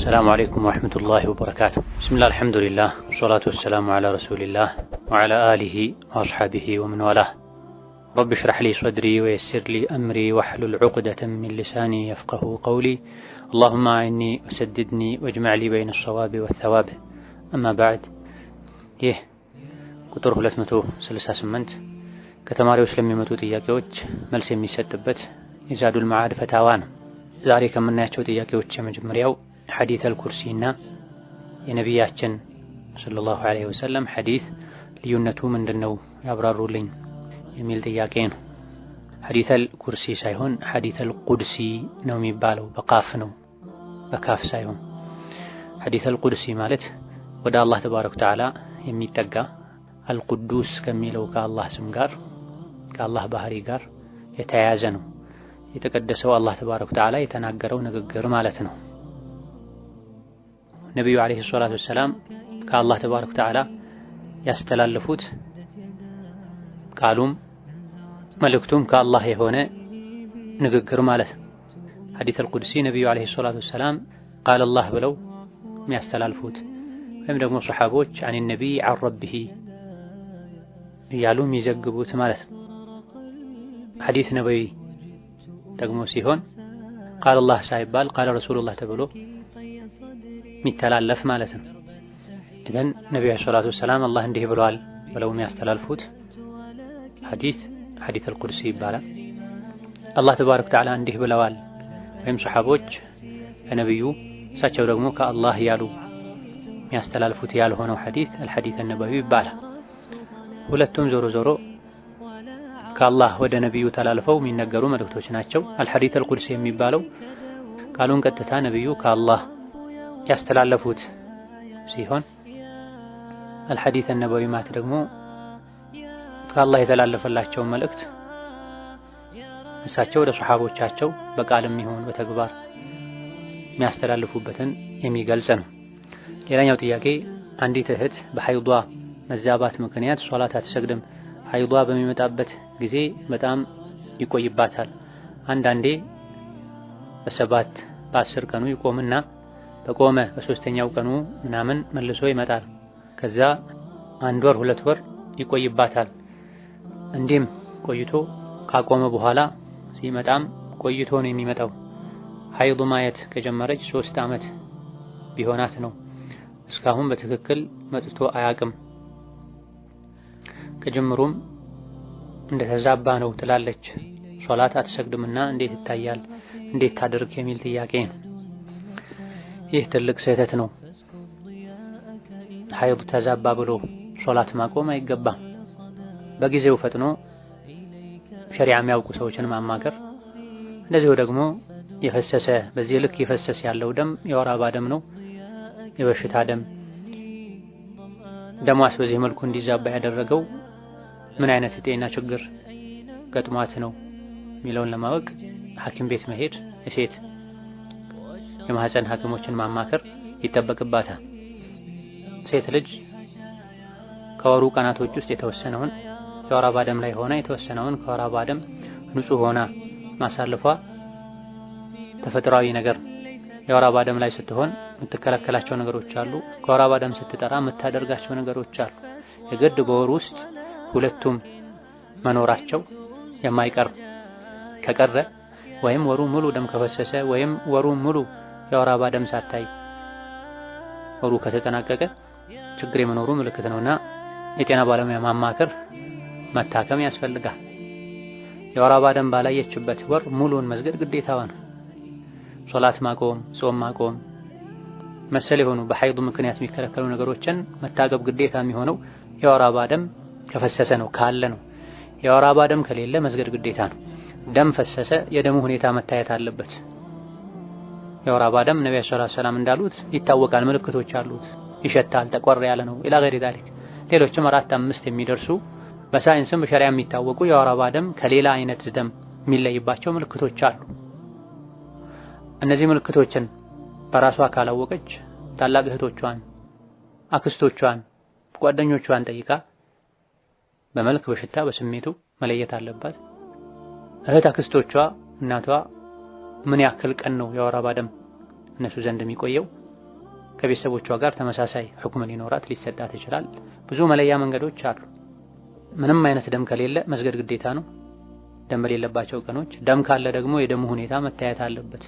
السلام عليكم ورحمة الله وبركاته. بسم الله الحمد لله والصلاة والسلام على رسول الله وعلى آله وأصحابه ومن والاه. رب اشرح لي صدري ويسر لي أمري واحلل عقدة من لساني يفقه قولي. اللهم أعني وسددني واجمع لي بين الصواب والثواب. أما بعد. ቁጥር 268 ከተማሪዎች ለሚመጡ ጥያቄዎች መልስ የሚሰጥበት የዛዱል መዓድ ፈታዋ ነው። ዛሬ ከምናያቸው ጥያቄዎች የመጀመሪያው ሐዲስ አልኩርሲና የነቢያችን ሰለላሁ ዐለይሂ ወሰለም ሐዲስ ልዩነቱ ምንድነው ያብራሩልኝ የሚል ጥያቄ ነው። ሐዲስ አልኩርሲ ሳይሆን ሐዲስ አልቁድሲ ነው የሚባለው። በቃፍ ነው በካፍ ሳይሆን። ሐዲስ አልቁድሲ ማለት ወደ አላህ ተባረከ ወተዓላ የሚጠጋ አልቁዱስ ከሚለው ከአላህ ስም ጋር ከአላህ ባህሪ ጋር የተያያዘ ነው። የተቀደሰው አላህ ተባረከ ወተዓላ የተናገረው ንግግር ማለት ነው። ነብዩ አለይሂ ሰላቱ ወሰላም ከአላህ ተባረከ ወተዓላ ያስተላለፉት ቃሉም መልእክቱም ከአላህ የሆነ ንግግር ማለት ነው። ሐዲስ አልቁድሲ ነብዩ አለይሂ ሰላቱ ወሰላም ቃል አላህ ብለው የሚያስተላልፉት ወይም ደግሞ ሱሐቦች አን ነቢይ አን ረቢሂ እያሉ የሚዘግቡት ማለት ነው። ሐዲስ ነበዊ ደግሞ ሲሆን ቃል አላህ ሳይባል ቃል ረሱሉላህ ተብሎ የሚተላለፍ ማለት ነው። ኢዘን ነብዩ ሰለላሁ ዐለይሂ ወሰለም አላህ እንዲህ ብለዋል ብለው የሚያስተላልፉት ሐዲስ አልቁድሲ ይባላል። አላህ ተባረከ ወተዓላ እንዲህ ብለዋል ወይም ሱሐቦች ከነብዩ እሳቸው ደግሞ ከአላህ ያሉ የሚያስተላልፉት ያልሆነው ሐዲስ አልሐዲስ ነበዊ ይባላል። ሁለቱም ዞሮ ዞሮ ከአላህ ወደ ነብዩ ተላልፈው የሚነገሩ መልእክቶች ናቸው። አልሐዲስ አልቁድሲ የሚባለው ቃሉን ቀጥታ ነብዩ ከአላህ ያስተላለፉት ሲሆን አልሐዲስ ነበዊ ማለት ደግሞ ከአላህ የተላለፈላቸው መልእክት እሳቸው ወደ ሱሐቦቻቸው በቃልም ይሁን በተግባር የሚያስተላልፉበትን የሚገልጽ ነው። ሌላኛው ጥያቄ አንዲት እህት በሐይዷ መዛባት ምክንያት ሶላት አትሰግድም። ሐይዷ በሚመጣበት ጊዜ በጣም ይቆይባታል። አንዳንዴ በ7 በ10 ቀኑ ይቆምና በቆመ በሶስተኛው ቀኑ ምናምን መልሶ ይመጣል። ከዛ 1 ወር 2 ወር ይቆይባታል። እንዲህም ቆይቶ ካቆመ በኋላ ሲመጣም ቆይቶ ነው የሚመጣው። ሐይድ ማየት ከጀመረች 3 ዓመት ቢሆናት ነው። እስካሁን በትክክል መጥቶ አያቅም። ከጅምሩም እንደተዛባ ነው ትላለች። ሶላት አትሰግድምና እንዴት ይታያል እንዴት ታደርግ የሚል ጥያቄ ነው። ይህ ትልቅ ስህተት ነው። ሐይድ ተዛባ ብሎ ሶላት ማቆም አይገባም። በጊዜው ፈጥኖ ሸሪዓ የሚያውቁ ሰዎችን ማማከር። እንደዚሁ ደግሞ የፈሰሰ በዚህ ልክ የፈሰሰ ያለው ደም የወር አበባ ደም ነው የበሽታ ደም ደሟስ በዚህ መልኩ እንዲዛባ ያደረገው ምን አይነት የጤና ችግር ገጥሟት ነው የሚለውን ለማወቅ ሐኪም ቤት መሄድ የሴት የማህፀን ሐኪሞችን ማማከር ይጠበቅባታል። ሴት ልጅ ከወሩ ቀናቶች ውስጥ የተወሰነውን የወር አበባ ደም ላይ ሆና የተወሰነውን ከወር አበባ ደም ንጹህ ሆና ማሳለፏ ተፈጥሯዊ ነገር። የወር አበባ ደም ላይ ስትሆን የምትከለከላቸው ነገሮች አሉ። ከወር አበባ ደም ስትጠራ የምታደርጋቸው ነገሮች አሉ። የግድ በወር ውስጥ ሁለቱም መኖራቸው የማይቀር ከቀረ ወይም ወሩ ሙሉ ደም ከፈሰሰ ወይም ወሩ ሙሉ የወር አበባ ደም ሳታይ ወሩ ከተጠናቀቀ ችግር የመኖሩ ምልክት ነውና የጤና ባለሙያ ማማከር መታከም ያስፈልጋል። የወር አበባ ደም ባላየችበት ወር ሙሉን መስገድ ግዴታዋ ነው። ሶላት ማቆም፣ ጾም ማቆም መሰል የሆኑ በሐይድ ምክንያት የሚከለከሉ ነገሮችን መታቀብ ግዴታ የሚሆነው የወር አበባ ደም ከፈሰሰ ነው ካለ ነው። የወር አበባ ደም ከሌለ መስገድ ግዴታ ነው። ደም ፈሰሰ የደሙ ሁኔታ መታየት አለበት። የወር አበባ ደም ነብዩ ሰለላሁ ዐለይሂ ወሰለም እንዳሉት ይታወቃል፣ ምልክቶች አሉት፣ ይሸታል፣ ጠቆር ያለ ነው ኢላ ገይሪ ዛሊክ። ሌሎችም 4-5 የሚደርሱ በሳይንስም በሸሪዓ የሚታወቁ የወር አበባ ደም ከሌላ አይነት ደም የሚለይባቸው ምልክቶች አሉ። እነዚህ ምልክቶችን በራሷ ካላወቀች ታላቅ እህቶቿን፣ አክስቶቿን፣ ጓደኞቿን ጠይቃ በመልክ በሽታ በስሜቱ መለየት አለባት። እህት አክስቶቿ እናቷ ምን ያክል ቀን ነው የወር አበባ ደም እነሱ ዘንድ የሚቆየው ከቤተሰቦቿ ጋር ተመሳሳይ ሁክም ሊኖራት ሊሰጣት ይችላል። ብዙ መለያ መንገዶች አሉ። ምንም አይነት ደም ከሌለ መስገድ ግዴታ ነው። ደም በሌለባቸው ቀኖች፣ ደም ካለ ደግሞ የደሙ ሁኔታ መታየት አለበት።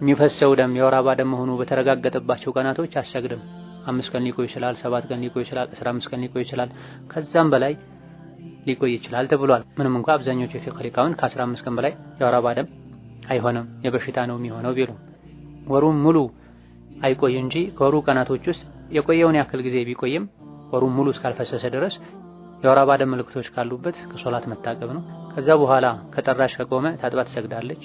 የሚፈሰው ደም የወር አበባ ደም መሆኑ በተረጋገጠባቸው ቀናቶች አሰግድም። 5 ቀን ሊቆይ ይችላል፣ 7 ቀን ሊቆይ ይችላል፣ 15 ቀን ሊቆይ ይችላል፣ ከዛም በላይ ሊቆይ ይችላል ተብሏል። ምንም እንኳን አብዛኞቹ የፊቅህ ሊቃውንት ከ15 ቀን በላይ የወር አበባ ደም አይሆንም የበሽታ ነው የሚሆነው ቢሉም ወሩን ሙሉ አይቆይ እንጂ ከወሩ ቀናቶች ውስጥ የቆየውን ያክል ጊዜ ቢቆይም ወሩን ሙሉ እስካልፈሰሰ ድረስ የወር አበባ ደም ምልክቶች ካሉበት ከሶላት መታቀብ ነው። ከዛ በኋላ ከጠራሽ ከቆመ ታጥባ ትሰግዳለች።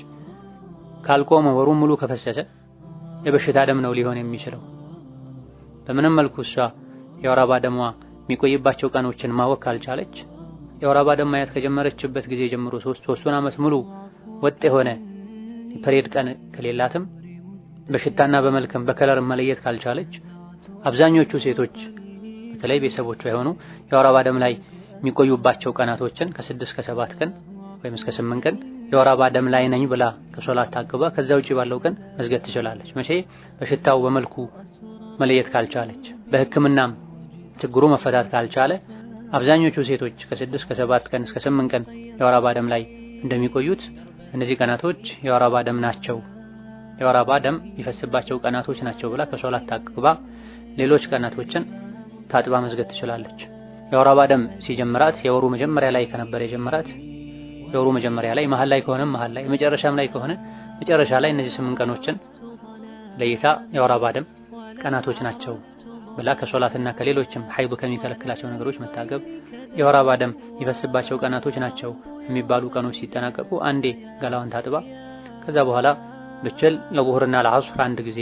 ካልቆመ ወሩን ሙሉ ከፈሰሰ የበሽታ ደም ነው ሊሆን የሚችለው። በምንም መልኩ እሷ የወር አበባ ደሟ የሚቆይባቸው ቀኖችን ማወቅ ካልቻለች የወር አበባ ደም ማየት ከጀመረችበት ጊዜ ጀምሮ ሶስቱን ዓመት ሙሉ ወጥ የሆነ ፔሪድ ቀን ከሌላትም በሽታና በመልክም በከለር መለየት ካልቻለች አብዛኞቹ ሴቶች በተለይ ቤተሰቦቿ የሆኑ የወር አበባ ደም ላይ የሚቆዩባቸው ቀናቶችን ከ6 እስከ 7 ቀን ወይም እስከ 8 ቀን የወር አበባ ደም ላይ ነኝ ብላ ከሶላት ታቅባ ከዛ ውጪ ባለው ቀን መስገድ ትችላለች። መቼ በሽታው በመልኩ መለየት ካልቻለች በሕክምናም ችግሩ መፈታት ካልቻለ አብዛኞቹ ሴቶች ከ6 እስከ 7 ቀን እስከ 8 ቀን የወር አበባ ደም ላይ እንደሚቆዩት እነዚህ ቀናቶች የወር አበባ ደም ናቸው፣ የወር አበባ ደም ይፈስባቸው ቀናቶች ናቸው ብላ ከሶላት ታቅባ ሌሎች ቀናቶችን ታጥባ መስገድ ትችላለች። የወር አበባ ደም ሲጀምራት የወሩ መጀመሪያ ላይ ከነበረ የጀመራት የወሩ መጀመሪያ ላይ መሃል ላይ ከሆነ መሃል ላይ መጨረሻም ላይ ከሆነ መጨረሻ ላይ እነዚህ 8 ቀኖችን ለይታ የወር አበባ ደም ቀናቶች ናቸው ብላ ከሶላትና ከሌሎችም ሐይድ ከሚከለክላቸው ነገሮች መታገብ፣ የወር አበባ ደም ይፈስባቸው ቀናቶች ናቸው የሚባሉ ቀኖች ሲጠናቀቁ አንዴ ገላዋን ታጥባ ከዛ በኋላ ብቻል ለዙህርና ለዐስር አንድ ጊዜ፣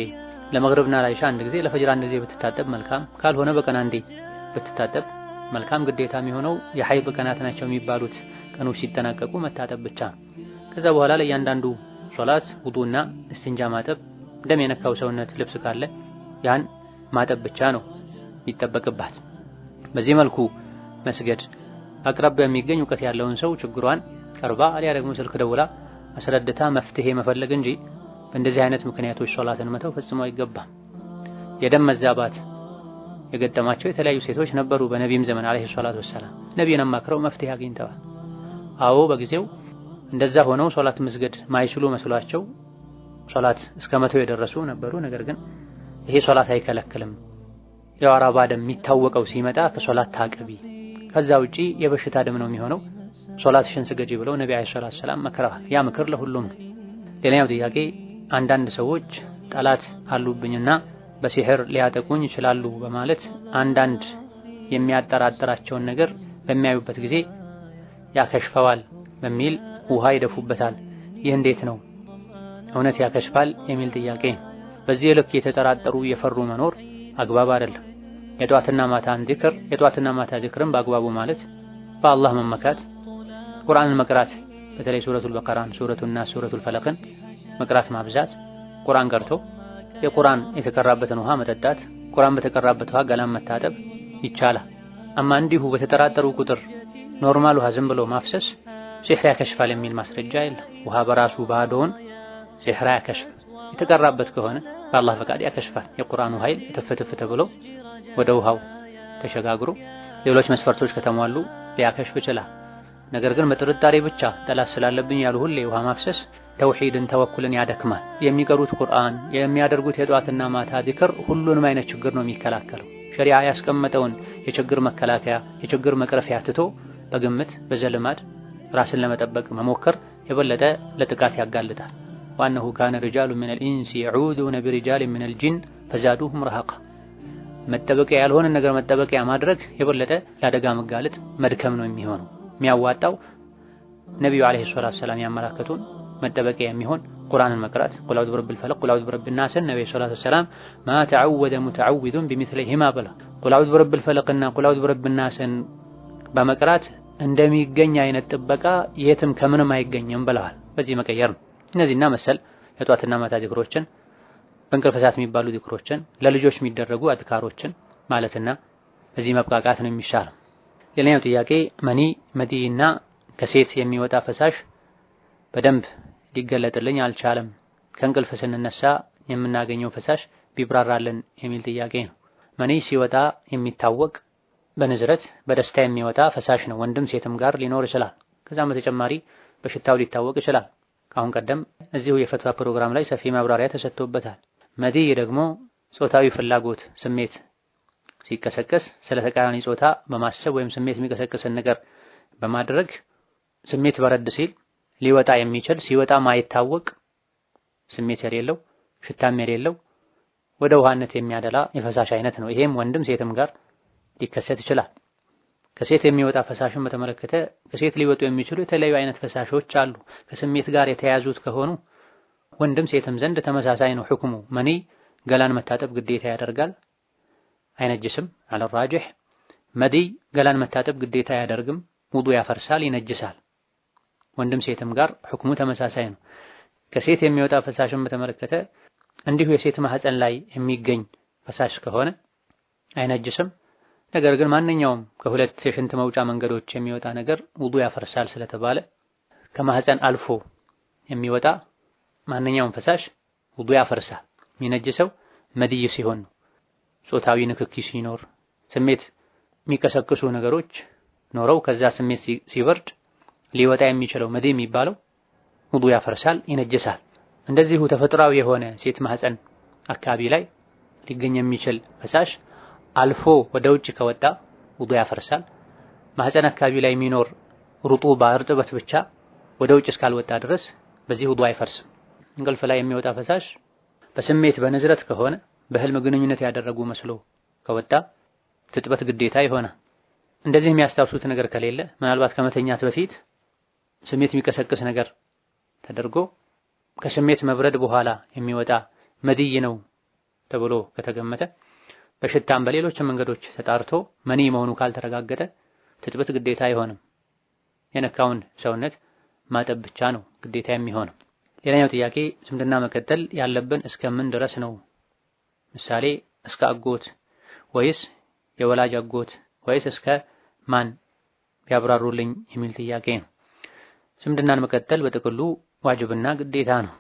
ለመግሪብና ለኢሻ አንድ ጊዜ፣ ለፈጅር አንድ ጊዜ ብትታጠብ መልካም፣ ካልሆነ በቀን አንዴ ብትታጠብ መልካም። ግዴታ የሚሆነው የሐይድ ቀናት ናቸው የሚባሉት ቀኖች ሲጠናቀቁ መታጠብ ብቻ። ከዛ በኋላ ለእያንዳንዱ ሶላት ውዱእና እስትንጃ ማጠብ፣ ደም የነካው ሰውነት ልብስ ካለ ያን ማጠብ ብቻ ነው ይጠበቅባት። በዚህ መልኩ መስገድ አቅራቢያ የሚገኝ እውቀት ያለውን ሰው ችግሯን ቀርባ አሊያ ደግሞ ስልክ ደውላ አስረድታ መፍትሄ መፈለግ እንጂ በእንደዚህ አይነት ምክንያቶች ሶላትን መተው ፈጽሞ አይገባም። የደም መዛባት የገጠማቸው የተለያዩ ሴቶች ነበሩ በነቢይም ዘመን አለይሂ ሰላቱ ወሰላም። ነቢይን አማክረው መፍትሄ አግኝተዋል። አዎ በጊዜው እንደዛ ሆነው ሶላት መስገድ ማይችሉ መስሏቸው ሶላት እስከ መተው የደረሱ ነበሩ። ነገር ግን ይሄ ሶላት አይከለክልም፣ የወር አበባ ደም የሚታወቀው ሲመጣ ከሶላት ታቅቢ፣ ከዛ ውጪ የበሽታ ደም ነው የሚሆነው፣ ሶላትሽን ስገጂ ብለው ነቢ አለይሂ ሰላቱ ወሰላም መክረዋል። ያ ምክር ለሁሉም ነው። ሌላኛው ጥያቄ አንዳንድ ሰዎች ጠላት አሉብኝና በሲህር ሊያጠቁኝ ይችላሉ በማለት አንዳንድ የሚያጠራጥራቸውን ነገር በሚያዩበት ጊዜ ያከሽፈዋል በሚል ውሃ ይደፉበታል። ይህ እንዴት ነው? እውነት ያከሽፋል የሚል ጥያቄ። በዚህ ልክ የተጠራጠሩ የፈሩ መኖር አግባብ አይደለም። የጧትና ማታን ዚክር የጧትና ማታ ዚክርን በአግባቡ ማለት በአላህ መመካት፣ ቁርአንን መቅራት፣ በተለይ ሱረቱል በቀራን፣ ሱረቱን ናስ፣ ሱረቱል ፈለቅን መቅራት ማብዛት፣ ቁርአን ቀርቶ የቁርአን የተቀራበትን ውሃ መጠጣት፣ ቁርአን በተቀራበት ውሃ ገላን መታጠብ ይቻላል። አማ እንዲሁ በተጠራጠሩ ቁጥር ኖርማል ውሃ ዝም ብሎ ማፍሰስ ሲህር ያከሽፋል የሚል ማስረጃ የለም። ውሃ በራሱ ባዶውን ሲህር ያከሽፍ፣ የተቀራበት ከሆነ በአላህ ፈቃድ ያከሽፋል። የቁርአኑ ኃይል ተፈተፈ ተብሎ ወደ ውሃው ተሸጋግሮ ሌሎች መስፈርቶች ከተሟሉ ሊያከሽፍ ይችላል። ነገር ግን በጥርጣሬ ብቻ ጠላት ስላለብኝ ያሉ ሁሌ ውሃ ማፍሰስ ተውሂድን ተወኩልን ያደክማል። የሚቀሩት ቁርአን የሚያደርጉት የጧትና ማታ ዚክር ሁሉንም አይነት ችግር ነው የሚከላከለው። ሸሪዓ ያስቀመጠውን የችግር መከላከያ የችግር መቅረፊያ ትቶ በግምት በዘልማድ ራስን ለመጠበቅ መሞከር የበለጠ ለጥቃት ያጋልጣል። ወአነሁ ካነ ሪጃሉ ሚነል ኢንሲ የዑዱነ ቢሪጃሊን ሚነል ጂን ፈዛዱሁም ረሃቃ። መጠበቂያ ያልሆነ ነገር መጠበቂያ ማድረግ የበለጠ ለአደጋ መጋለጥ መድከም ነው የሚሆነው። የሚያዋጣው ነቢዩ አለይሂ ሰላቱ ወሰላም ያመላከቱን መጠበቂያ የሚሆን ቁርአንን መቅራት፣ ቁል አዑዙ ቢረቢል ፈለቅ፣ ቁል አዑዙ ቢረቢን ናስ። ነቢዩ ሰለላሁ ዐለይሂ ወሰለም ማ ተዐወደ ሙተዐዊዙን ቢሚስሊሂማ ብላ ቁል አዑዙ ቢረቢል ፈለቅና ቁል አዑዙ ቢረቢን ናስን በመቅራት እንደሚገኝ አይነት ጥበቃ የትም ከምንም አይገኝም ብለዋል። በዚህ መቀየር ነው። እነዚህና መሰል የጧትና ማታ ዚክሮችን በእንቅልፍ ሰዓት የሚባሉ ዚክሮችን ለልጆች የሚደረጉ አዝካሮችን ማለትና በዚህ መብቃቃት ነው የሚሻለው። ሌላኛው ጥያቄ መኒ መዲና ከሴት የሚወጣ ፈሳሽ በደንብ ሊገለጥልኝ አልቻለም። ከእንቅልፍ ስንነሳ የምናገኘው ፈሳሽ ቢብራራልን የሚል ጥያቄ ነው። መኒ ሲወጣ የሚታወቅ በንዝረት በደስታ የሚወጣ ፈሳሽ ነው። ወንድም ሴትም ጋር ሊኖር ይችላል። ከዛም በተጨማሪ በሽታው ሊታወቅ ይችላል። ከአሁን ቀደም እዚሁ የፈትዋ ፕሮግራም ላይ ሰፊ ማብራሪያ ተሰጥቶበታል። መዲይ ደግሞ ጾታዊ ፍላጎት ስሜት ሲቀሰቀስ ስለ ተቃራኒ ጾታ በማሰብ ወይም ስሜት የሚቀሰቅስን ነገር በማድረግ ስሜት በረድ ሲል ሊወጣ የሚችል ሲወጣ ማይታወቅ ስሜት የሌለው ሽታም የሌለው ወደ ውሃነት የሚያደላ የፈሳሽ አይነት ነው። ይሄም ወንድም ሴትም ጋር ሊከሰት ይችላል። ከሴት የሚወጣ ፈሳሽን በተመለከተ ከሴት ሊወጡ የሚችሉ የተለያዩ አይነት ፈሳሾች አሉ። ከስሜት ጋር የተያያዙት ከሆኑ ወንድም ሴትም ዘንድ ተመሳሳይ ነው ሁክሙ። መኒ ገላን መታጠብ ግዴታ ያደርጋል፣ አይነጅስም አለ ራጂህ። መዲይ ገላን መታጠብ ግዴታ አያደርግም፣ ውዱእ ያፈርሳል፣ ይነጅሳል። ወንድም ሴትም ጋር ሁክሙ ተመሳሳይ ነው። ከሴት የሚወጣ ፈሳሽን በተመለከተ እንዲሁ የሴት ማህፀን ላይ የሚገኝ ፈሳሽ ከሆነ አይነጅስም። ነገር ግን ማንኛውም ከሁለት የሽንት መውጫ መንገዶች የሚወጣ ነገር ውዱእ ያፈርሳል ስለተባለ ከማህፀን አልፎ የሚወጣ ማንኛውም ፈሳሽ ውዱእ ያፈርሳል። የሚነጅሰው መዲይ ሲሆን ነው። ጾታዊ ንክኪ ሲኖር ስሜት የሚቀሰቅሱ ነገሮች ኖረው ከዛ ስሜት ሲበርድ ሊወጣ የሚችለው መዲይ የሚባለው ውዱእ ያፈርሳል፣ ይነጅሳል። እንደዚሁ ተፈጥሯዊ የሆነ ሴት ማህፀን አካባቢ ላይ ሊገኝ የሚችል ፈሳሽ አልፎ ወደ ውጭ ከወጣ ውዱእ ያፈርሳል። ማህፀን አካባቢ ላይ የሚኖር ሩጡባ እርጥበት ብቻ ወደ ውጭ እስካልወጣ ድረስ በዚህ ውዱእ አይፈርስም። እንቅልፍ ላይ የሚወጣ ፈሳሽ በስሜት በንዝረት ከሆነ በህልም ግንኙነት ያደረጉ መስሎ ከወጣ ትጥበት ግዴታ ይሆናል። እንደዚህ የሚያስታውሱት ነገር ከሌለ ምናልባት ከመተኛት በፊት ስሜት የሚቀሰቅስ ነገር ተደርጎ ከስሜት መብረድ በኋላ የሚወጣ መዲይ ነው ተብሎ ከተገመተ በሽታም በሌሎችም መንገዶች ተጣርቶ መኒ መሆኑ ካልተረጋገጠ ትጥበት ግዴታ አይሆንም። የነካውን ሰውነት ማጠብ ብቻ ነው ግዴታ የሚሆነው። ሌላኛው ጥያቄ ዝምድና መቀጠል ያለብን እስከምን ድረስ ነው? ምሳሌ እስከ አጎት ወይስ የወላጅ አጎት ወይስ እስከ ማን ቢያብራሩልኝ የሚል ጥያቄ ነው። ዝምድናን መቀጠል በጥቅሉ ዋጅብና ግዴታ ነው።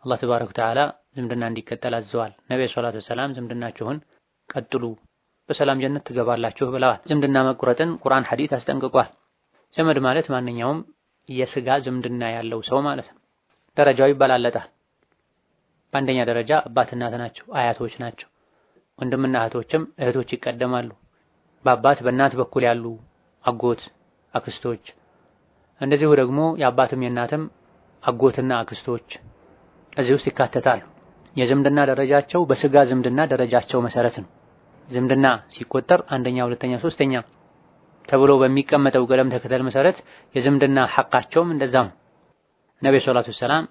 አላህ ተባረከ ወተዓላ ዝምድና እንዲቀጠል አዘዋል። ነብዩ ሰለላሁ ዐለይሂ ወሰለም ዝምድናችሁን ቀጥሉ በሰላም ጀነት ትገባላችሁ ብለዋል። ዝምድና መቁረጥን ቁርአን ሐዲስ አስጠንቅቋል። ዘመድ ማለት ማንኛውም የስጋ ዝምድና ያለው ሰው ማለት ነው። ደረጃው ይበላለጣል። በአንደኛ ደረጃ አባት እናት ናቸው፣ አያቶች ናቸው። ወንድምና እህቶችም እህቶች ይቀደማሉ። በአባት በእናት በኩል ያሉ አጎት፣ አክስቶች እንደዚሁ ደግሞ የአባትም የእናትም አጎትና አክስቶች እዚህ ውስጥ ይካተታሉ። የዝምድና ደረጃቸው በስጋ ዝምድና ደረጃቸው መሰረት ነው። ዝምድና ሲቆጠር አንደኛ፣ ሁለተኛ፣ ሶስተኛ ተብሎ በሚቀመጠው ቅደም ተከተል መሰረት የዝምድና ሐቃቸውም እንደዛው ነው። ነብዩ ሰለላሁ ዐለይሂ ወሰለም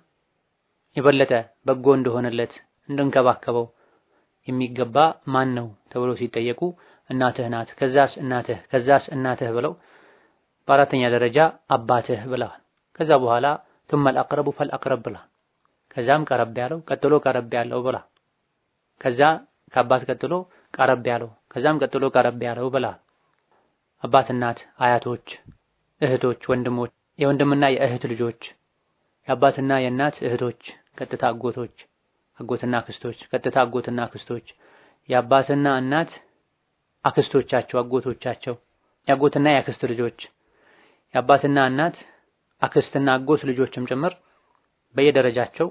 የበለጠ በጎ እንደሆነለት እንድንከባከበው የሚገባ ማን ነው ተብሎ ሲጠየቁ እናትህ ናት፣ ከዛስ እናትህ፣ ከዛስ እናትህ ብለው በአራተኛ ደረጃ አባትህ ብለዋል። ከዛ በኋላ ثم الأقرب فالأقرب ብለዋል። ከዛም ቀረብ ያለው ቀጥሎ ቀረብ ያለው ብለዋል። ከዛ ከአባት ቀጥሎ ቀረብ ያለው ከዛም ቀጥሎ ቀረብ ያለው ብለዋል። አባት፣ እናት፣ አያቶች፣ እህቶች፣ ወንድሞች፣ የወንድምና የእህት ልጆች፣ የአባትና የእናት እህቶች፣ ቀጥታ አጎቶች፣ አጎትና አክስቶች፣ ቀጥታ አጎትና አክስቶች፣ የአባትና እናት አክስቶቻቸው፣ አጎቶቻቸው፣ የአጎትና የአክስት ልጆች፣ የአባትና እናት አክስትና አጎት ልጆችም ጭምር በየደረጃቸው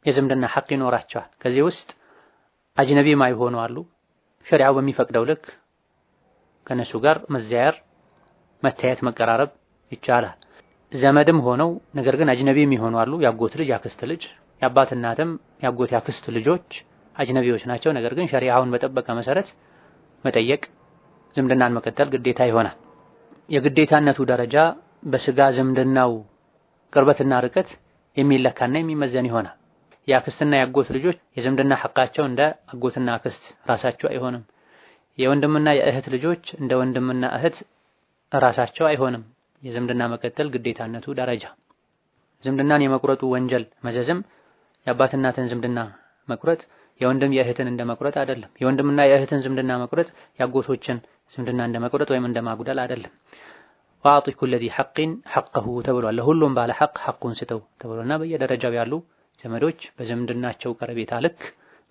የዝምድና ሐቅ ይኖራቸዋል። ከዚህ ውስጥ አጅነቢ ማይሆኑ አሉ። ሸሪዓው በሚፈቅደው ልክ ከነሱ ጋር መዘያየር፣ መታየት፣ መቀራረብ ይቻላል። ዘመድም ሆነው ነገር ግን አጅነቢ የሚሆኑ አሉ። ያጎት ልጅ፣ ያክስት ልጅ፣ የአባት እናትም ያጎት ያክስት ልጆች አጅነቢዎች ናቸው። ነገር ግን ሸሪዓውን በጠበቀ መሰረት መጠየቅ፣ ዝምድናን መቀጠል ግዴታ ይሆናል። የግዴታነቱ ደረጃ በስጋ ዝምድናው ቅርበትና ርቀት የሚለካና የሚመዘን ይሆናል። የአክስትና የአጎት ልጆች የዝምድና ሐቃቸው እንደ አጎትና አክስት ራሳቸው አይሆንም። የወንድምና የእህት ልጆች እንደ ወንድምና እህት ራሳቸው አይሆንም። የዝምድና መቀጠል ግዴታነቱ ደረጃ ዝምድናን የመቁረጡ ወንጀል መዘዝም የአባት እናትን ዝምድና መቁረጥ የወንድም የእህትን እንደ መቁረጥ አይደለም። የወንድምና የእህትን ዝምድና መቁረጥ የአጎቶችን ዝምድና እንደ መቁረጥ ወይም እንደ ማጉደል አይደለም። ወአጢ ኩለ ዚ ሐቅን ሐቀሁ ተብሏል። ለሁሉም ባለ ሐቅ ሐቁን ስጠው ተብሎና በየደረጃው ያሉ ዘመዶች በዝምድናቸው ቀረቤታ ልክ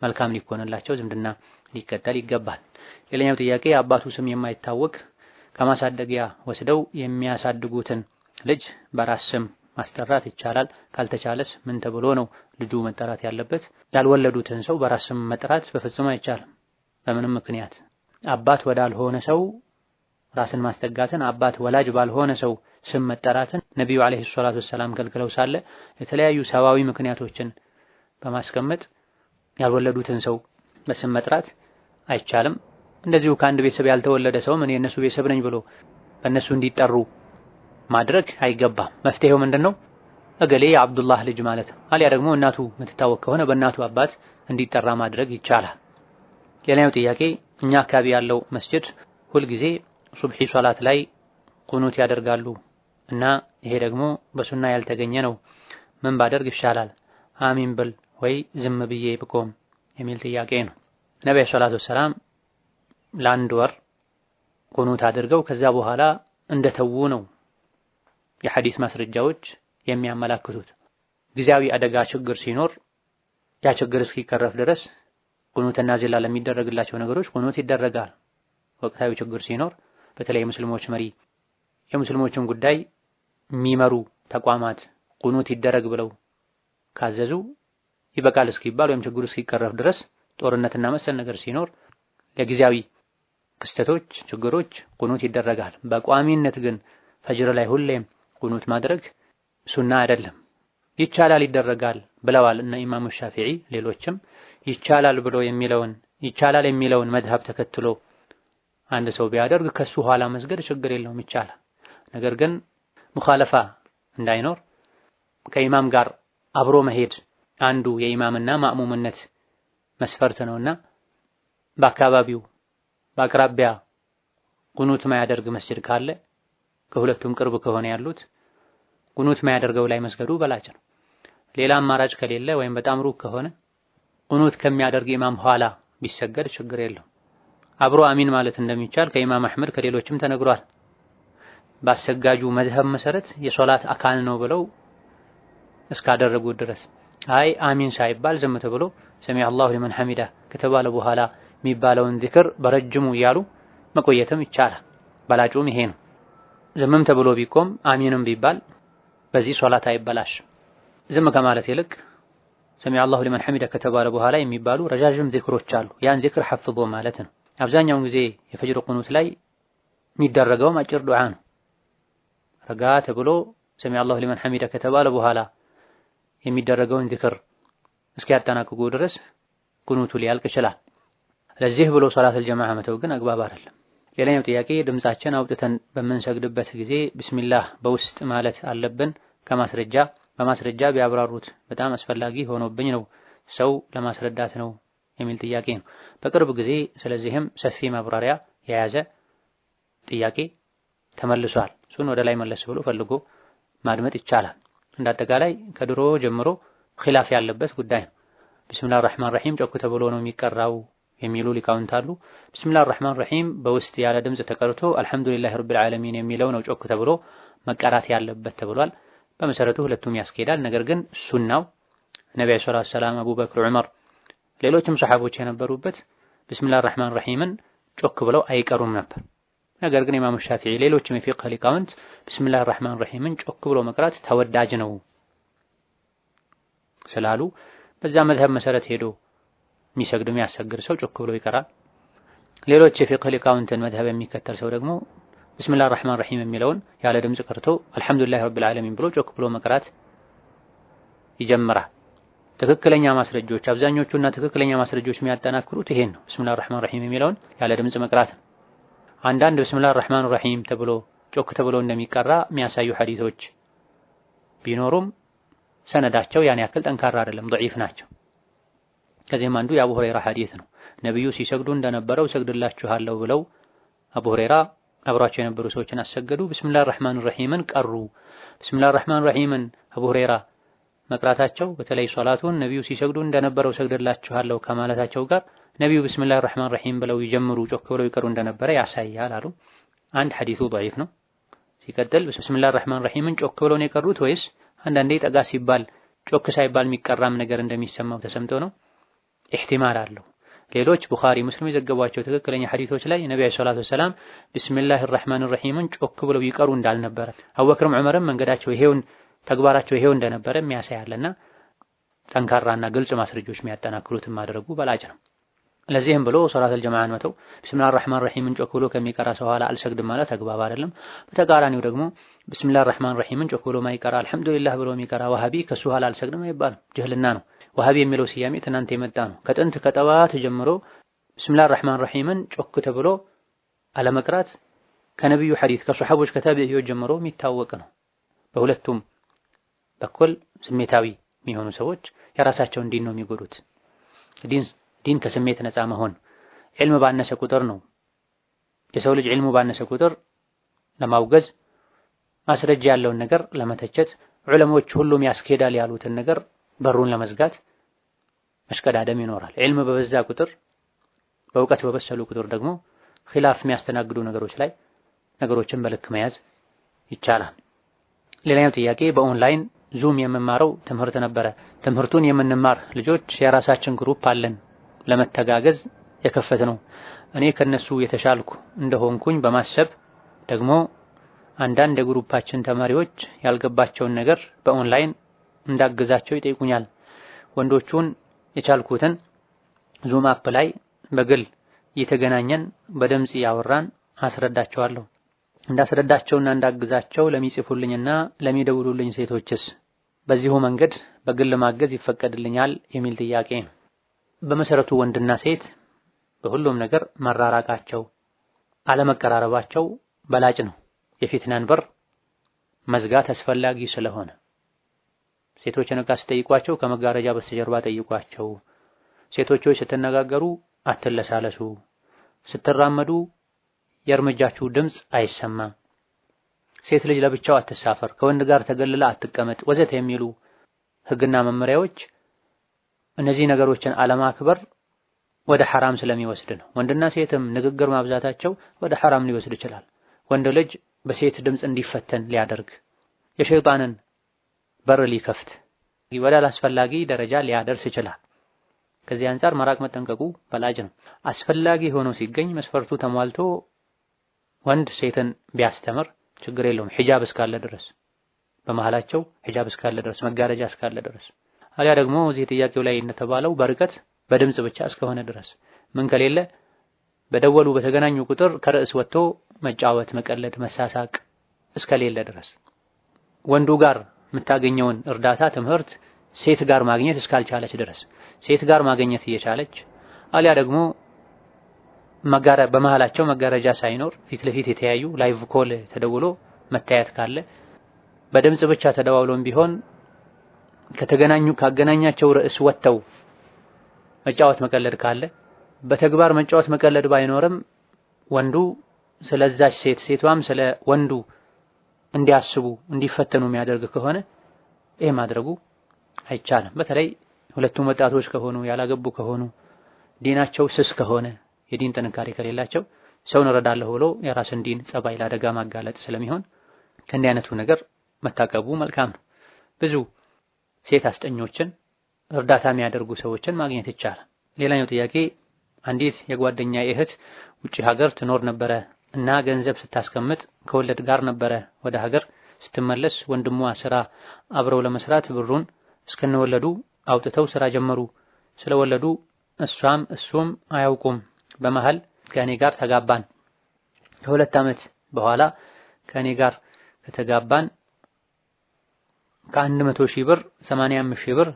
መልካም ሊኮንላቸው ዝምድና ሊቀጠል ይገባል። ሌላኛው ጥያቄ አባቱ ስም የማይታወቅ ከማሳደጊያ ወስደው የሚያሳድጉትን ልጅ በራስ ስም ማስጠራት ይቻላል? ካልተቻለስ ምን ተብሎ ነው ልጁ መጠራት ያለበት? ያልወለዱትን ሰው በራስ ስም መጥራት በፍጹም አይቻልም። በምንም ምክንያት አባት ወዳልሆነ ሰው ራስን ማስጠጋትን፣ አባት ወላጅ ባልሆነ ሰው ስም መጠራትን ነብዩ አለይሂ ሰላቱ ወሰላም ከልክለው ሳለ የተለያዩ ሰዋዊ ምክንያቶችን በማስቀመጥ ያልወለዱትን ሰው በስም መጥራት አይቻልም። እንደዚሁ ከአንድ ቤተሰብ ያልተወለደ ሰው እኔ የነሱ ቤተሰብ ነኝ ብሎ በእነሱ እንዲጠሩ ማድረግ አይገባም። መፍትሄው ምንድነው? እገሌ የአብዱላህ ልጅ ማለት ነው። አሊያ ደግሞ እናቱ የምትታወቅ ከሆነ በእናቱ አባት እንዲጠራ ማድረግ ይቻላል። ሌላኛው ጥያቄ እኛ አካባቢ ያለው መስጂድ ሁልጊዜ ሱብሒ ሶላት ላይ ቁኑት ያደርጋሉ እና ይሄ ደግሞ በሱና ያልተገኘ ነው። ምን ባደርግ ይሻላል? አሚን ብል ወይ ዝም ብዬ ብቆም የሚል ጥያቄ ነው። ነብዩ ሰለላሁ ዐለይሂ ወሰለም ለአንድ ወር ቁኑት አድርገው ከዛ በኋላ እንደተዉ ነው የሐዲስ ማስረጃዎች የሚያመላክቱት። ጊዜያዊ አደጋ ችግር ሲኖር ያ ችግር እስኪቀረፍ ድረስ ቁኑትና ዚላ ለሚደረግላቸው ነገሮች ቁኑት ይደረጋል። ወቅታዊ ችግር ሲኖር በተለይ ሙስሊሞች መሪ የሙስሊሞችን ጉዳይ የሚመሩ ተቋማት ቁኑት ይደረግ ብለው ካዘዙ ይበቃል እስኪባል ወይም ችግሩ እስኪቀረፍ ድረስ ጦርነትና መሰል ነገር ሲኖር ለጊዜያዊ ክስተቶች ችግሮች ቁኑት ይደረጋል። በቋሚነት ግን ፈጅር ላይ ሁሌም ቁኑት ማድረግ ሱና አይደለም። ይቻላል ይደረጋል ብለዋል እና ኢማሙ ሻፊዒ ሌሎችም ይቻላል ብሎ የሚለውን መዝሀብ ተከትሎ አንድ ሰው ቢያደርግ ከሱ ኋላ መስገድ ችግር የለውም ይቻላል። ነገር ግን ሙኻለፋ እንዳይኖር ከኢማም ጋር አብሮ መሄድ አንዱ የኢማምና ማእሙምነት መስፈርት ነውና በአካባቢው በአቅራቢያ ቁኑት ማያደርግ መስጂድ ካለ ከሁለቱም ቅርብ ከሆነ ያሉት ቁኑት ማያደርገው ላይ መስገዱ በላጭ ነው። ሌላ አማራጭ ከሌለ ወይም በጣም ሩቅ ከሆነ ቁኑት ከሚያደርግ ኢማም ኋላ ቢሰገድ ችግር የለው። አብሮ አሚን ማለት እንደሚቻል ከኢማም አህመድ ከሌሎችም ተነግሯል። ባሰጋጁ መዝሀብ መሰረት የሶላት አካል ነው ብለው እስካደረጉት ድረስ አይ አሚን ሳይባል ዝም ተብሎ ሰሚ አላሁ ሊመን ሐሚዳ ከተባለ በኋላ የሚባለውን ዚክር በረጅሙ እያሉ መቆየትም ይቻላል። በላጩም ይሄ ነው። ዝምም ተብሎ ቢቆም አሚንም ቢባል በዚህ ሶላት አይበላሽ። ዝም ከማለት ይልቅ ሰሚ አላሁ ሊመን ሐሚዳ ከተባለ በኋላ የሚባሉ ረጃጅም ዚክሮች አሉ። ያን ዚክር ሐፍዞ ማለት ነው። አብዛኛውን ጊዜ የፈጅር ቁኑት ላይ የሚደረገው አጭር ዱዓ ነው። ረጋ ተብሎ ሰሚ አላሁ ሊመን ሐሚዳ ከተባለ በኋላ የሚደረገውን ዚክር እስኪያጠናቅቁ ድረስ ቁኑቱ ሊያልቅ ይችላል። ለዚህ ብሎ ሶላተል ጀማዓ መተው ግን አግባብ አይደለም። ሌላኛው ጥያቄ ድምጻችን አውጥተን በምንሰግድበት ጊዜ ቢስሚላህ በውስጥ ማለት አለብን? በማስረጃ ቢያብራሩት በጣም አስፈላጊ ሆኖብኝ ነው፣ ሰው ለማስረዳት ነው የሚል ጥያቄ ነው። በቅርብ ጊዜ ስለዚህም ሰፊ ማብራሪያ የያዘ ጥያቄ ተመልሷል። እሱን ወደ ላይ መለስ ብሎ ፈልጎ ማድመጥ ይቻላል። እንዳጠቃላይ ከድሮ ጀምሮ ኺላፍ ያለበት ጉዳይ ነው። ቢስሚላሂር ረህማኒር ረሂም ጮክ ተብሎ ነው የሚቀራው የሚሉ ሊቃውንት አሉ። ቢስሚላሂር ረህማኒር ረሂም በውስጥ ያለ ድምጽ ተቀርቶ አልሐምዱሊላሂ ረቢል ዓለሚን የሚለው ነው ጮክ ተብሎ መቀራት ያለበት ተብሏል። በመሰረቱ ሁለቱም ያስኬዳል። ነገር ግን ሱናው ነብዩ ሰለላሁ ዐለይሂ ወሰለም፣ አቡበክር፣ ዑመር ሌሎችም ሰሐቦች የነበሩበት ቢስሚላሂር ረህማኒር ረሂምን ጮክ ብለው አይቀሩም ነበር። ነገር ግን ኢማሙ ሻፊዒ ሌሎችም የፊቅህ ሊቃውንት ቢስሚላሂር ረህማኒር ረሂምን ጮክ ብሎ መቅራት ተወዳጅ ነው ስላሉ በዛ መዝሀብ መሰረት ሄዶ የሚሰግድ የሚያሰግድ ሰው ጮክ ብሎ ይቀራል። ሌሎች የፊቅህ ሊቃውንትን መዝሀብ የሚከተል ሰው ደግሞ ቢስሚላሂር ረህማኒር ረሂም የሚለውን ያለ ድምጽ ቀርቶ አልሐምዱሊላሂ ረቢል ዓለሚን ብሎ ጮክ ብሎ መቅራት ይጀምራል። ትክክለኛ ማስረጃዎች አብዛኞቹና ትክክለኛ ማስረጃዎች የሚያጠናክሩት ይሄን ነው። ቢስሚላሂር ረህማኒር ረሂም የሚለውን ያለ ድምጽ መቅራት ነው። አንዳንድ ቢስሚላሂር ረህማኒር ረሂም ተብሎ ጮክ ተብሎ እንደሚቀራ የሚያሳዩ ሐዲሶች ቢኖሩም ሰነዳቸው ያን ያክል ጠንካራ አይደለም፣ ضعيف ናቸው። ከዚህም አንዱ የአቡ ሁረይራ ሐዲስ ነው። ነብዩ ሲሰግዱ እንደነበረው ሰግድላችኋለሁ ብለው አቡ ሁረይራ አብሯቸው የነበሩ ሰዎችን አሰገዱ። ቢስሚላሂር ረህማኒር ረሂምን ቀሩ። ቢስሚላሂር ረህማኒር ረሂምን አቡ ሁረይራ መቅራታቸው በተለይ ሶላቱን ነብዩ ሲሰግዱ እንደነበረው ሰግድላችኋለሁ ከማለታቸው ጋር ነብዩ ቢስሚላሂር ረህማኒር ረሂም ብለው ይጀምሩ ጮክ ብለው ይቀሩ እንደነበረ ያሳያል አሉ። አንድ ሐዲሱ ضعيف ነው። ሲቀጥል ቢስሚላሂር ረህማኒር ረሂምን ጮክ ብለው ነው የቀሩት ወይስ አንዳንዴ ጠጋ ሲባል ጮክ ሳይባል የሚቀራም ነገር እንደሚሰማው ተሰምቶ ነው? ኢህቲማል አለው። ሌሎች ቡኻሪ ሙስሊም የዘገቧቸው ትክክለኛ ሐዲሶች ላይ ነብዩ ሰለላሁ ዐለይሂ ወሰለም ቢስሚላሂር ረህማኒር ረሂምን ጮክ ብለው ይቀሩ እንዳልነበረ አቡበክርም ዑመርም መንገዳቸው ይሄውን ተግባራቸው ይሄው እንደነበረ የሚያሳያልና ጠንካራና ግልጽ ማስረጃዎች የሚያጠናክሩትን ማድረጉ በላጭ ነው። ለዚህም ብሎ ሶላተል ጀማዓን መተው ቢስሚላሂር ረህማኒር ረሂምን ጮክ ብሎ ከሚቀራ ሰው ኋላ አልሰግድም ማለት አግባብ አይደለም። በተቃራኒው ደግሞ ቢስሚላሂር ረህማኒር ረሂምን ጮክ ብሎ ማይቀራ አልሐምዱሊላህ ብሎ የሚቀራ ዋሃቢ ከሱ ኋላ አልሰግድም አይባልም፣ ጅህልና ነው። ዋሃቢ የሚለው ስያሜ ትናንት የመጣ ነው። ከጥንት ከጠዋት ጀምሮ ቢስሚላሂር ረህማኒር ረሂምን ጮክ ተብሎ አለመቅራት ከነብዩ ሐዲስ ከሱሐቦች ከታቢዒዎች ጀምሮ የሚታወቅ ነው። በሁለቱም በኩል ስሜታዊ የሚሆኑ ሰዎች የራሳቸውን ዲን ነው የሚጎዱት። ዲን ከስሜት ነፃ መሆን ዒልም ባነሰ ቁጥር ነው። የሰው ልጅ ዒልሙ ባነሰ ቁጥር ለማውገዝ ማስረጃ ያለውን ነገር ለመተቸት ዑለሞች ሁሉም ያስኬዳል ያሉትን ነገር በሩን ለመዝጋት መሽቀዳደም ይኖራል። ዒልም በበዛ ቁጥር በእውቀት በበሰሉ ቁጥር ደግሞ ኺላፍ የሚያስተናግዱ ነገሮች ላይ ነገሮችን በልክ መያዝ ይቻላል። ሌላኛው ጥያቄ በኦንላይን ዙም የምማረው ትምህርት ነበረ። ትምህርቱን የምንማር ልጆች የራሳችን ግሩፕ አለን ለመተጋገዝ የከፈት ነው። እኔ ከነሱ የተሻልኩ እንደሆንኩኝ በማሰብ ደግሞ አንዳንድ የግሩፓችን ተማሪዎች ያልገባቸውን ነገር በኦንላይን እንዳግዛቸው ይጠይቁኛል። ወንዶቹን የቻልኩትን ዙም አፕ ላይ በግል እየተገናኘን በድምጽ ያወራን አስረዳቸዋለሁ። እንዳስረዳቸውና እንዳግዛቸው ለሚጽፉልኝና ለሚደውሉልኝ ሴቶችስ በዚሁ መንገድ በግል ማገዝ ይፈቀድልኛል የሚል ጥያቄ ነው። በመሰረቱ ወንድና ሴት በሁሉም ነገር መራራቃቸው አለመቀራረባቸው በላጭ ነው። የፊትናን በር መዝጋት አስፈላጊ ስለሆነ ሴቶችን ዕቃ ስትጠይቋቸው ከመጋረጃ በስተጀርባ ጠይቋቸው። ሴቶች ስትነጋገሩ አትለሳለሱ። ስትራመዱ የእርምጃችሁ ድምፅ አይሰማም። ሴት ልጅ ለብቻው አትሳፈር፣ ከወንድ ጋር ተገልላ አትቀመጥ ወዘተ የሚሉ ህግና መመሪያዎች እነዚህ ነገሮችን አለማክበር ወደ ሐራም ስለሚወስድ ነው። ወንድና ሴትም ንግግር ማብዛታቸው ወደ ሐራም ሊወስድ ይችላል። ወንድ ልጅ በሴት ድምፅ እንዲፈተን ሊያደርግ የሸይጣንን በር ሊከፍት ወደ አላስፈላጊ ደረጃ ሊያደርስ ይችላል። ከዚህ አንፃር መራቅ መጠንቀቁ በላጭ ነው። አስፈላጊ ሆኖ ሲገኝ መስፈርቱ ተሟልቶ ወንድ ሴትን ቢያስተምር ችግር የለውም። ሒጃብ እስካለ ድረስ በመሃላቸው ሒጃብ እስካለ ድረስ መጋረጃ እስካለ ድረስ አሊያ ደግሞ እዚህ ጥያቄው ላይ እንደተባለው በርቀት በድምጽ ብቻ እስከሆነ ድረስ ምን ከሌለ በደወሉ በተገናኙ ቁጥር ከርዕስ ወጥቶ መጫወት፣ መቀለድ፣ መሳሳቅ እስከሌለ ድረስ ወንዱ ጋር የምታገኘውን እርዳታ ትምህርት ሴት ጋር ማግኘት እስካልቻለች ድረስ ሴት ጋር ማግኘት እየቻለች አሊያ ደግሞ በመሃላቸው መጋረጃ ሳይኖር ፊት ለፊት የተያዩ ላይቭ ኮል ተደውሎ መታየት ካለ በድምጽ ብቻ ተደዋውሎም ቢሆን ካገናኛቸው ርዕስ ወጥተው መጫወት መቀለድ ካለ በተግባር መጫወት መቀለድ ባይኖርም ወንዱ ስለዛች ሴት ሴቷም ስለ ወንዱ እንዲያስቡ እንዲፈተኑ የሚያደርግ ከሆነ ይሄ ማድረጉ አይቻልም። በተለይ ሁለቱም ወጣቶች ከሆኑ ያላገቡ ከሆኑ ዲናቸው ስስ ከሆነ የዲን ጥንካሬ ከሌላቸው ሰውን እረዳለሁ ብሎ የራስን ዲን ጸባይ ለአደጋ ማጋለጥ ስለሚሆን ከእንዲህ አይነቱ ነገር መታቀቡ መልካም ነው። ብዙ ሴት አስጠኞችን እርዳታ የሚያደርጉ ሰዎችን ማግኘት ይቻላል። ሌላኛው ጥያቄ አንዲት የጓደኛ እህት ውጪ ሀገር ትኖር ነበረ እና ገንዘብ ስታስቀምጥ ከወለድ ጋር ነበረ ወደ ሀገር ስትመለስ ወንድሟ ስራ አብረው ለመስራት ብሩን እስከነወለዱ አውጥተው ስራ ጀመሩ። ስለወለዱ እሱም አያውቁም። በመሃል ከኔ ጋር ተጋባን። ከሁለት ዓመት በኋላ ከኔ ጋር ከተጋባን ከ100 ሺህ ብር 85 ሺህ ብር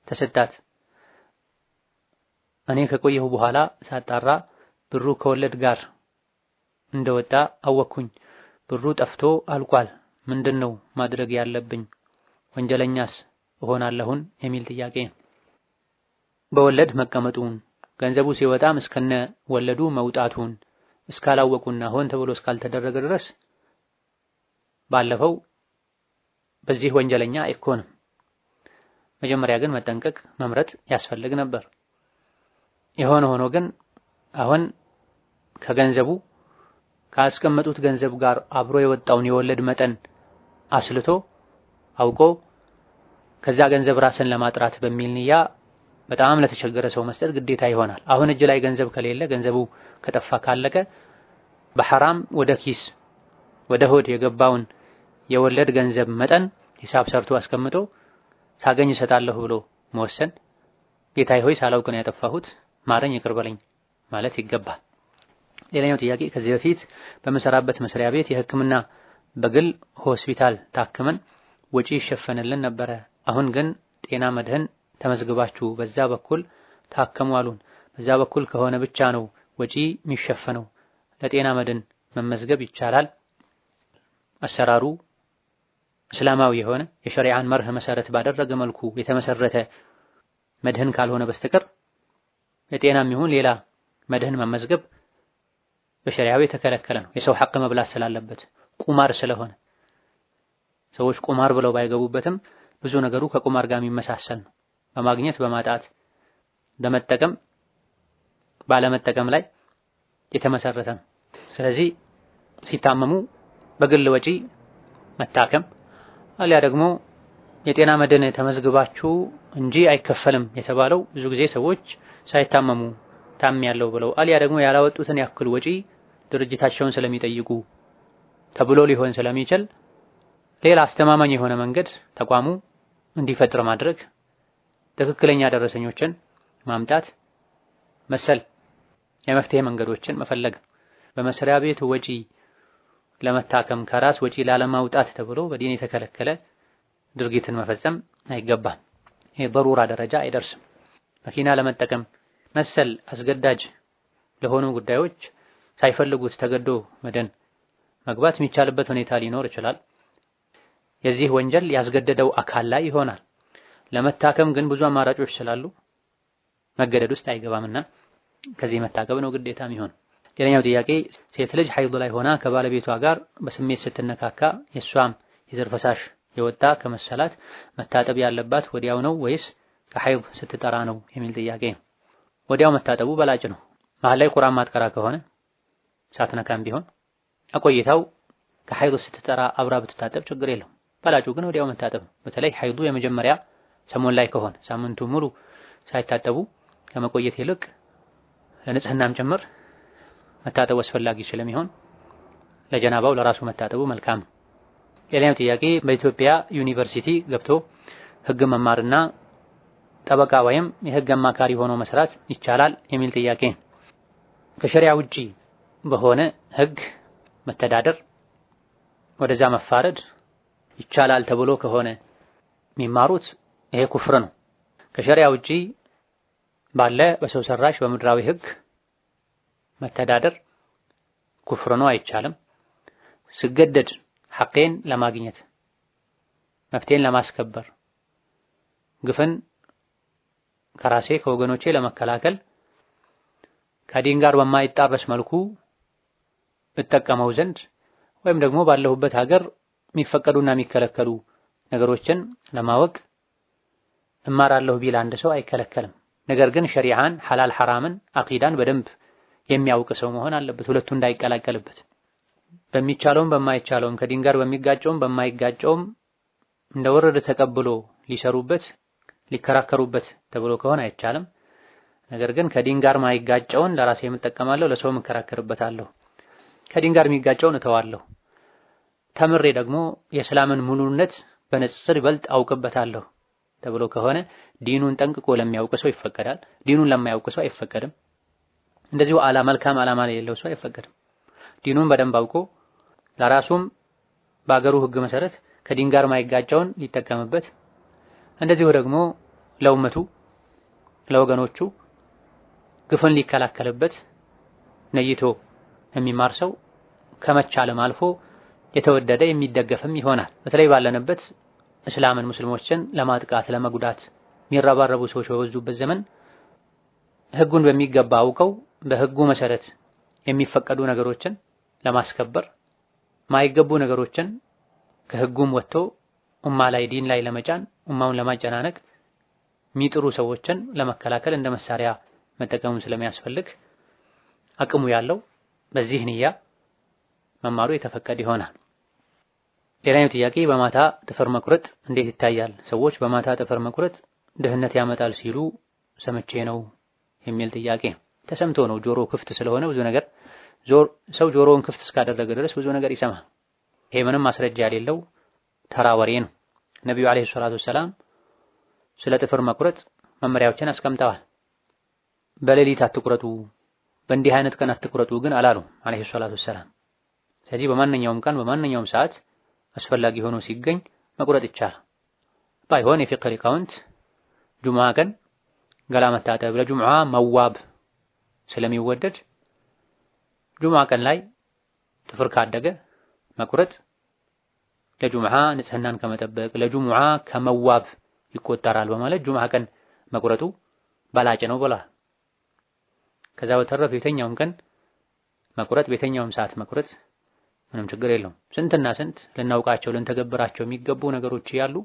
ተሰጣት። እኔ ከቆየሁ በኋላ ሳጣራ ብሩ ከወለድ ጋር እንደወጣ አወቅኩኝ። ብሩ ጠፍቶ አልቋል። ምንድነው ማድረግ ያለብኝ? ወንጀለኛስ እሆናለሁን? የሚል ጥያቄ ነው። በወለድ መቀመጡን ገንዘቡ ሲወጣም እስከነ ወለዱ መውጣቱን እስካላወቁና ሆን ተብሎ እስካልተደረገ ድረስ ባለፈው በዚህ ወንጀለኛ አይኮንም። መጀመሪያ ግን መጠንቀቅ መምረጥ ያስፈልግ ነበር። የሆነ ሆኖ ግን አሁን ከገንዘቡ ካስቀመጡት ገንዘብ ጋር አብሮ የወጣውን የወለድ መጠን አስልቶ አውቆ ከዛ ገንዘብ ራስን ለማጥራት በሚል ንያ በጣም ለተቸገረ ሰው መስጠት ግዴታ ይሆናል። አሁን እጅ ላይ ገንዘብ ከሌለ ገንዘቡ ከጠፋ ካለቀ በሐራም ወደ ኪስ ወደ ሆድ የገባውን የወለድ ገንዘብ መጠን ሂሳብ ሰርቶ አስቀምጦ ሳገኝ እሰጣለሁ ብሎ መወሰን፣ ጌታዬ ሆይ ሳላውቅ ነው ያጠፋሁት ማረኝ ይቅር በለኝ ማለት ይገባል። ሌላኛው ጥያቄ ከዚህ በፊት በመሰራበት መስሪያ ቤት የሕክምና በግል ሆስፒታል ታክመን ወጪ ይሸፈንልን ነበረ። አሁን ግን ጤና መድህን ተመዝግባችሁ በዛ በኩል ታከሙ አሉን። በዛ በኩል ከሆነ ብቻ ነው ወጪ የሚሸፈነው። ለጤና መድህን መመዝገብ ይቻላል? አሰራሩ እስላማዊ የሆነ የሸሪዓን መርህ መሰረት ባደረገ መልኩ የተመሰረተ መድህን ካልሆነ በስተቀር የጤናም ይሁን ሌላ መድህን መመዝገብ በሸሪዓው የተከለከለ ነው። የሰው ሐቅ መብላት ስላለበት ቁማር ስለሆነ ሰዎች ቁማር ብለው ባይገቡበትም ብዙ ነገሩ ከቁማር ጋር የሚመሳሰል ነው። በማግኘት በማጣት በመጠቀም ባለመጠቀም ላይ የተመሰረተ ነው። ስለዚህ ሲታመሙ በግል ወጪ መታከም አሊያ ደግሞ የጤና መድን ተመዝግባችሁ እንጂ አይከፈልም የተባለው ብዙ ጊዜ ሰዎች ሳይታመሙ ታምያለሁ ብለው አሊያ ደግሞ ያላወጡትን ያክል ወጪ ድርጅታቸውን ስለሚጠይቁ ተብሎ ሊሆን ስለሚችል ሌላ አስተማማኝ የሆነ መንገድ ተቋሙ እንዲፈጥር ማድረግ፣ ትክክለኛ ደረሰኞችን ማምጣት መሰል የመፍትሄ መንገዶችን መፈለግ። በመስሪያ ቤቱ ወጪ ለመታከም ከራስ ወጪ ላለማውጣት ተብሎ በዲን የተከለከለ ድርጊትን መፈጸም አይገባም። ይሄ በሩራ ደረጃ አይደርስም። መኪና ለመጠቀም መሰል አስገዳጅ ለሆኑ ጉዳዮች ሳይፈልጉት ተገዶ መድን መግባት የሚቻልበት ሁኔታ ሊኖር ይችላል። የዚህ ወንጀል ያስገደደው አካል ላይ ይሆናል። ለመታከም ግን ብዙ አማራጮች ስላሉ መገደድ ውስጥ አይገባምና ከዚህ መታቀብ ነው ግዴታ የሚሆን። ሌላኛው ጥያቄ ሴት ልጅ ሐይድ ላይ ሆና ከባለቤቷ ጋር በስሜት ስትነካካ የሷም የዘር ፈሳሽ የወጣ ከመሰላት መታጠብ ያለባት ወዲያው ነው ወይስ ከሐይድ ስትጠራ ነው የሚል ጥያቄ ነው። ወዲያው መታጠቡ በላጭ ነው። መሀል ላይ ቁርአን ማትቀራ ከሆነ ሳትነካም ቢሆን አቆይታው ከሐይድ ስትጠራ አብራ ብትታጠብ ችግር የለውም። በላጩ ግን ወዲያው መታጠብ ነው። በተለይ ሐይዱ የመጀመሪያ ሰሞን ላይ ከሆነ ሳምንቱ ሙሉ ሳይታጠቡ ከመቆየት ይልቅ ለንጽህናም ጭምር መታጠቡ አስፈላጊ ስለሚሆን ለጀናባው ለራሱ መታጠቡ መልካም። ሌላኛው ጥያቄ በኢትዮጵያ ዩኒቨርሲቲ ገብቶ ህግ መማርና ጠበቃ ወይም የህግ አማካሪ ሆኖ መስራት ይቻላል የሚል ጥያቄ። ከሸሪዓ ውጪ በሆነ ህግ መተዳደር ወደዛ መፋረድ ይቻላል ተብሎ ከሆነ የሚማሩት ይሄ ኩፍር ነው። ከሸሪዓ ውጪ ባለ በሰው ሰራሽ በምድራዊ ህግ መተዳደር ኩፍር ነው፣ አይቻልም። ስገደድ ሐቄን ለማግኘት መፍትሄን ለማስከበር ግፍን ከራሴ ከወገኖቼ ለመከላከል ከዲን ጋር በማይጣረስ መልኩ እጠቀመው ዘንድ ወይም ደግሞ ባለሁበት ሀገር የሚፈቀዱና የሚከለከሉ ነገሮችን ለማወቅ እማራለሁ ቢል አንድ ሰው አይከለከልም። ነገር ግን ሸሪዓን፣ ሐላል ሐራምን፣ አቂዳን በደንብ የሚያውቅ ሰው መሆን አለበት፣ ሁለቱ እንዳይቀላቀልበት። በሚቻለውም በማይቻለውም ከዲን ጋር በሚጋጨውም በማይጋጨውም እንደ ወረደ ተቀብሎ ሊሰሩበት ሊከራከሩበት ተብሎ ከሆነ አይቻልም። ነገር ግን ከዲን ጋር ማይጋጨውን ለራሴ የምጠቀማለሁ፣ ለሰው የምከራከርበታለሁ፣ ከዲን ጋር የሚጋጨውን እተዋለሁ፣ ተምሬ ደግሞ የእስላምን ሙሉነት በንጽጽር ይበልጥ አውቅበታለሁ ተብሎ ከሆነ ዲኑን ጠንቅቆ ለሚያውቅ ሰው ይፈቀዳል። ዲኑን ለማያውቅ ሰው አይፈቀድም። እንደዚሁ መልካም ዓላማ ላይ የሌለው ሰው አይፈቀድም። ዲኑን በደንብ አውቆ ለራሱም በአገሩ ህግ መሰረት ከዲን ጋር ማይጋጨውን ሊጠቀምበት፣ እንደዚሁ ደግሞ ለኡመቱ ለወገኖቹ ግፍን ሊከላከልበት ነይቶ የሚማር ሰው ከመቻለም አልፎ የተወደደ የሚደገፍም ይሆናል። በተለይ ባለንበት እስላምን ሙስሊሞችን ለማጥቃት ለመጉዳት የሚረባረቡ ሰዎች በበዙበት ዘመን ህጉን በሚገባ አውቀው በህጉ መሰረት የሚፈቀዱ ነገሮችን ለማስከበር ማይገቡ ነገሮችን ከህጉም ወጥቶ ኡማ ላይ ዲን ላይ ለመጫን ኡማውን ለማጨናነቅ የሚጥሩ ሰዎችን ለመከላከል እንደ መሳሪያ መጠቀሙን ስለሚያስፈልግ አቅሙ ያለው በዚህ ንያ መማሩ የተፈቀደ ይሆናል። ሌላኛው ጥያቄ በማታ ጥፍር መቁረጥ እንዴት ይታያል? ሰዎች በማታ ጥፍር መቁረጥ ድህነት ያመጣል ሲሉ ሰምቼ ነው የሚል ጥያቄ። ተሰምቶ ነው ጆሮ ክፍት ስለሆነ ብዙ ነገር ሰው ጆሮውን ክፍት እስካደረገ ድረስ ብዙ ነገር ይሰማል። ይሄ ምንም ማስረጃ የሌለው ተራ ወሬ ነው። ነብዩ አለይሂ ሰላቱ ወሰላም ስለ ጥፍር መቁረጥ መመሪያዎችን አስቀምጠዋል። በሌሊት አትቁረጡ፣ በእንዲህ አይነት ቀን አትቁረጡ ግን አላሉም አለይሂ ሰላቱ ወሰላም። ስለዚህ በማንኛውም ቀን በማንኛውም ሰዓት አስፈላጊ ሆኖ ሲገኝ መቁረጥ ይቻላል። ባይሆን የፊቅህ ሊቃውንት ጁምዓ ቀን ገላ መታጠብ ለጁምዓ መዋብ ስለሚወደድ ጁምዓ ቀን ላይ ጥፍር ካደገ መቁረጥ ለጁምዓ ንጽህናን ከመጠበቅ ለጁምዓ ከመዋብ ይቆጠራል በማለት ጁምዓ ቀን መቁረጡ በላጭ ነው ብለዋል። ከዛ በተረፈ የተኛውም ቀን መቁረጥ በየትኛውም ሰዓት መቁረጥ ምንም ችግር የለውም። ስንትና ስንት ልናውቃቸው ልንተገብራቸው የሚገቡ ነገሮች ያሉ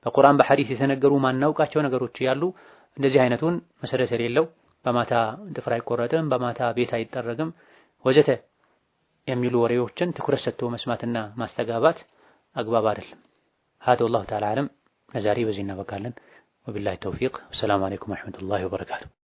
በቁርአን በሐዲስ የተነገሩ ማናውቃቸው ነገሮች ያሉ እንደዚህ አይነቱን መሰረት የሌለው በማታ ጥፍር አይቆረጥም፣ በማታ ቤት አይጠረግም ወዘተ የሚሉ ወሬዎችን ትኩረት ሰጥቶ መስማትና ማስተጋባት አግባብ አይደለም። ሀደ ወላሁ ተዓላ አዕለም። ለዛሬ በዚህ እናበቃለን። ወቢላሂ ተውፊቅ። ወሰላሙ አለይኩም ወረሕመቱላሂ ወበረካቱ።